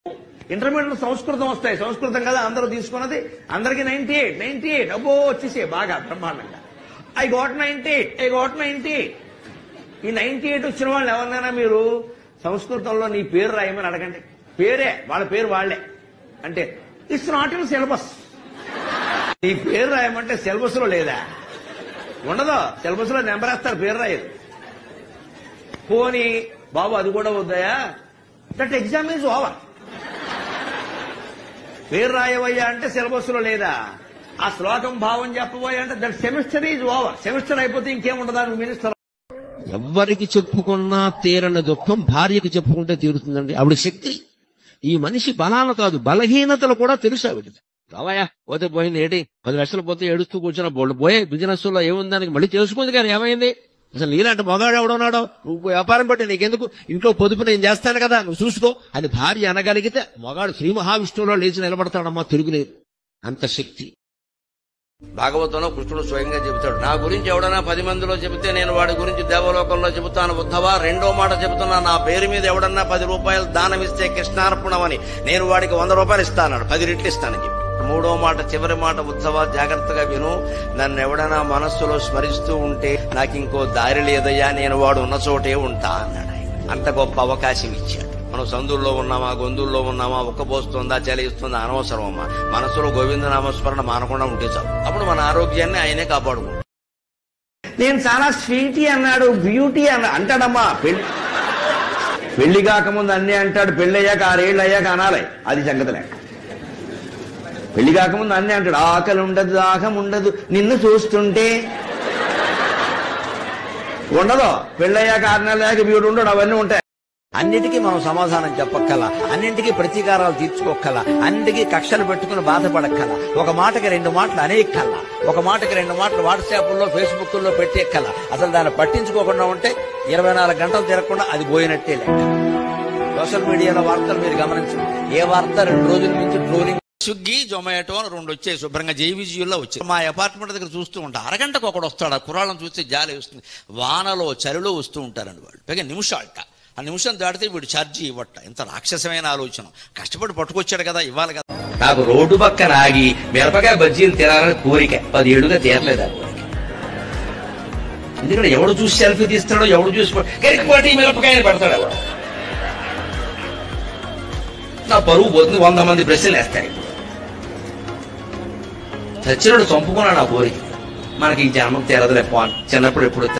Intermediate సంస్కృతం వస్తాయి. సంస్కృతం కదా అందరూ తీసుకున్నది. అందరికి 98 అబ్బో వచ్చేసే బాగా బ్రహ్మాండంగా. ఐ గోట్ 98 ఈ 98 వచ్చిన వాళ్ళు ఎవరినైనా మీరు సంస్కృతంలో నీ పేరు రాయమని అడగండి. పేరే వాళ్ళ పేరు వాళ్లే అంటే ఇట్స్ నాట్ ఇన్ సిలబస్. నీ పేరు రాయమంటే సిలబస్ లో లేదా? ఉండదు. సిలబస్ లో నెంబర్ వేస్తారు, పేరు రాయదు. పోనీ బాబు అది కూడా వద్దయా, దట్ ఎగ్జామ్ ఈజ్ ఓవర్. పేరు రాయవయ్యా అంటే సిలబస్ లో లేదా? ఆ శ్లోకం భావం చెప్పబోయా అంటే that semester is over. Semester అయిపోతే ఇంకేముండదా నువ్వు మినిస్టర్. ఎవ్వరికి చెప్పుకున్నా తీరని దుఃఖం భార్యకు చెప్పుకుంటే తీరుతుందండి. ఆవిడ శక్తి. ఈ మనిషి బలాన కాదు, బలహీనతలు కూడా తెలుసు ఆవిడది. రావయ్యా పోతే పోయింది, ఏంటి 10 లక్షలు పోతే ఏడుస్తూ కూర్చున్న బోల్డ్ పోయే బిజినెస్ లో ఏముందానికి మళ్ళీ తెలుసుకుంది. కానీ ఏమైంది అసలు? నీలాంటి మగాడు ఎవడున్నాడో, నువ్వు వ్యాపారం బట్టి నీకెందుకు, ఇంట్లో పొదుపు నేను చేస్తాను కదా నువ్వు చూసుకో అని భార్య అనగలిగితే మగాడు శ్రీ మహావిష్ణువులో లేచి నిలబడతాడమ్మా, తిరుగులేదు. అంత శక్తి. భాగవతంలో కృష్ణుడు స్వయంగా చెబుతాడు, నా గురించి ఎవడన్నా 10 మందిలో చెబితే నేను వాడి గురించి దేవలోకంలో చెబుతాను ఉద్ధవా. రెండో మాట చెబుతున్నా, నా పేరు మీద ఎవడన్నా 10 రూపాయలు దానం ఇస్తే కృష్ణార్పణమని నేను వాడికి 100 రూపాయలు ఇస్తాను, 10 రెట్లు ఇస్తానని చెప్పి. మూడో మాట, చివరి మాట, ఉద్ధవా జాగ్రత్తగా విను, నన్ను ఎవడన్నా మనస్సులో స్మరిస్తూ ఉంటే నాకు ఇంకో దారి లేదయ్యా, నేను వాడు ఉన్న చోటే ఉంటా అన్నాడు ఆయన. అంత గొప్ప అవకాశం ఇచ్చాడు. మనం సందుల్లో ఉన్నామా, గొంతుల్లో ఉన్నామా, ఉక్కబోస్తుందా, చలిస్తుందా అనవసరం అమ్మా. మనసులో గోవింద నామస్మరణ మానకుండా ఉంటే చాలు. అప్పుడు మన ఆరోగ్యాన్ని ఆయనే కాపాడుకుంటాం. నేను చాలా స్వీటీ అన్నాడు, బ్యూటీ అంటాడమ్మా. పెళ్లి కాకముందు అన్నీ అంటాడు, పెళ్ళయ్యాక 6 ఏళ్ళు అయ్యాక అనాలి. అది సంగతి లేక. పెళ్లి కాకముందు అన్నీ అంటాడు, ఆకలి ఉండదు, దాహం ఉండదు, నిన్ను చూస్తుంటే ఉండదు. పెళ్ళయ్యాక 6 నెలల దాకా వీడు ఉండడు, అవన్నీ ఉంటాయి. అన్నిటికీ మనం సమాధానం చెప్పక్కల, అన్నింటికీ ప్రతీకారాలు తీర్చుకోక్కల, అన్నింటికీ కక్షలు పెట్టుకుని బాధపడక్కల, ఒక మాటకి 2 మాటలు అనేకల్లా, ఒక మాటకి 2 మాటలు వాట్సాప్లో ఫేస్బుక్లో పెట్టేక్కల. అసలు దాన్ని పట్టించుకోకుండా ఉంటే 24 గంటలు తిరగకుండా అది పోయినట్టే లెక్క. సోషల్ మీడియాలో వార్తలు మీరు గమనించండి. ఏ వార్త 2 రోజుల నుంచి ట్రోలింగ్. స్విగ్గీ, జొమాటో అని 2 వచ్చాయి, శుభ్రంగా జైవిజీలో వచ్చాయి. మా అపార్ట్మెంట్ దగ్గర చూస్తూ ఉంటా, అరగంటకు ఒకడు వస్తాడు. ఆ కుర్రాళ్ళని చూస్తే జాలి వస్తుంది. వానలో చలిలో వస్తూ ఉంటారండి వాళ్ళు, పైగా నిమిషాలట. ఆ నిమిషం దాటితే వీడు ఛార్జీ ఇవ్వట. ఎంత రాక్షసమైన ఆలోచన. కష్టపడి పట్టుకొచ్చాడు కదా, ఇవ్వాలి కదా. నాకు రోడ్డు పక్కన ఆగి మిరపకాయ బజ్జీలు తినాలని కోరిక 10 ఏళ్ళుగా తీరలేదు. ఎందుకంటే ఎవడు చూసి సెల్ఫీ తీస్తాడో, ఎవడు చూసి కరికిపాటి మిరపకాయని పెడతాడు ఎవడు. నా పరువు పోతుంది, 100 మంది ప్రశ్నలు వేస్తాయి. చచ్చినోడు చంపుకున్నాడు నా కోరిక. మనకి ఈ జన్మకు తీరదులే. చిన్నప్పుడు ఎప్పుడు